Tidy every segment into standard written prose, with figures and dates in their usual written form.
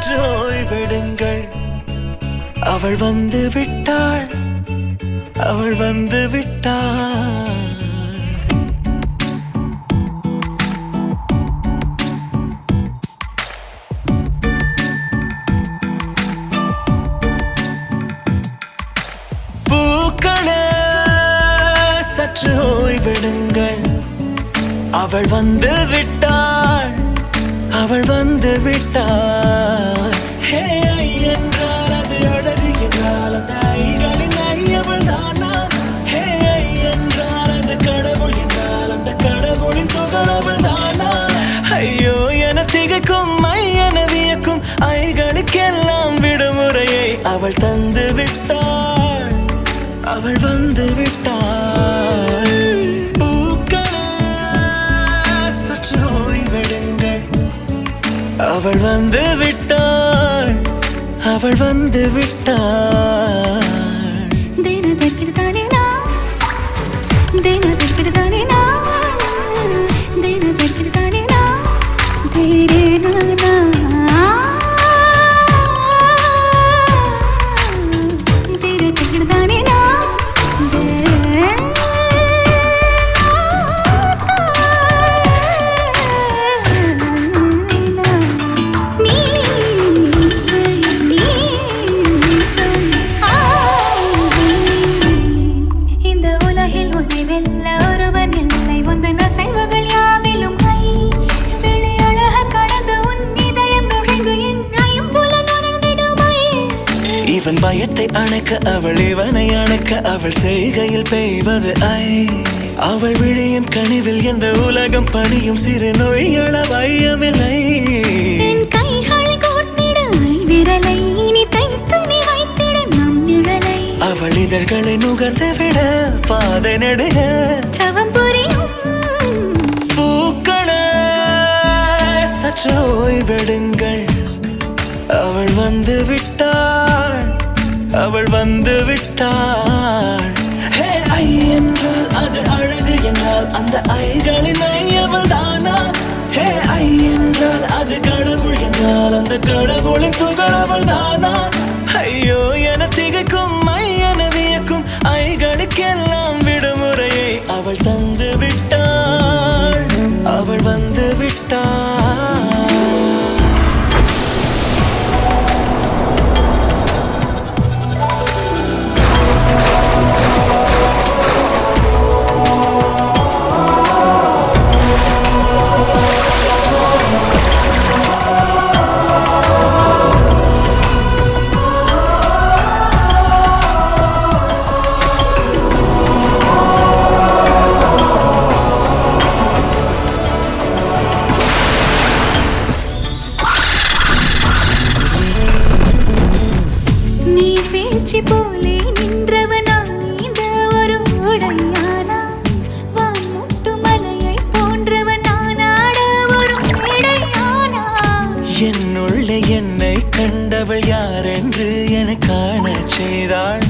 சற்று ஓய்வெடுங்கள். அவள் வந்து விட்டாள், அவள் வந்து விட்டாள். பூக்களே சற்று ஓய்வெடுங்கள். அவள் வந்து விட்டாள், அவள் வந்து விட்டாள். ஹே ஐ என்றால் அது அழகு என்றால் அந்த ஐகளின் ஐ அவள் தானா? ஹே ஐ என்றால் அது கடவுள் என்றால் அந்த கடவுளின் துகள் அவள் தானா? ஐயோ என திகைக்கும் ஐ என வியக்கும் ஐகளுக்கெல்லாம் விடுமுறையை அவள் தந்து விட்டாள், அவள் வந்து விட்டாள். அவள் வந்து விட்டாள், அவள் வந்து விட்டாள். தினத்திற்கிடுதானே நான், தினத்திற்கிடுதானே நான், தினத்திற்கிடுதானே நான், தேரே நானா, தினத்திற்கிடுதானே நான், இவன் பயத்தை அணைக்க அவள் இவனை அணைக்க அவள் செய்கையில் பெய்வது ஐ. அவள் விழியின் கனிவில் எந்த உலகம் பணியும் சிறு நோய்கள வையமில்லை. அவள் இதழ்களை நுகர்ந்து விட பாதை நடுக பூக்களே சற்று ஓய்வெடுங்கள். அவள் வந்து விட்டாள், அவள் வந்து விட்டாள். ஹே ஐ என்றால் அது அழகு என்றால் அந்த ஐகளின் ஐ அவள் தானா? ஹே ஐ என்றால் அது கடவுள் என்றால் அந்த கடவுளின் துகள் அவள் தானா? ஐயோ என திகைக்கும் ஐ என வியக்கும் ஐகளுக்கெல்லாம் விடுமுறையை அவள் தந்து விட்டாள், அவள் வந்து விட்டாள். போலே நின்றவனா இந்த ஒரு உடையானா? வான்முட்டு மலையை போன்றவனானாட ஒரு மேடையானா? என்னுள்ளே என்னை கண்டவள் யாரென்று என காண செய்தாள்.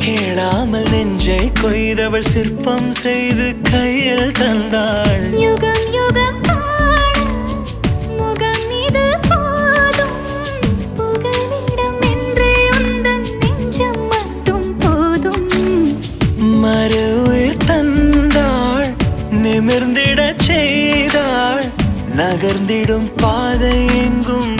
கேளாமல் நெஞ்சை கொய்தவள் சிற்பம் செய்து கையில் தந்தாள். யுகம் யுகம் முகம் இது போதும் புகலிடம் என்று உந்தன் நெஞ்சம் மட்டும் போதும். மறு உயிர் தந்தாள், நிமிர்ந்திடச் செய்தாள், நகர்ந்திடும் பாதை எங்கும்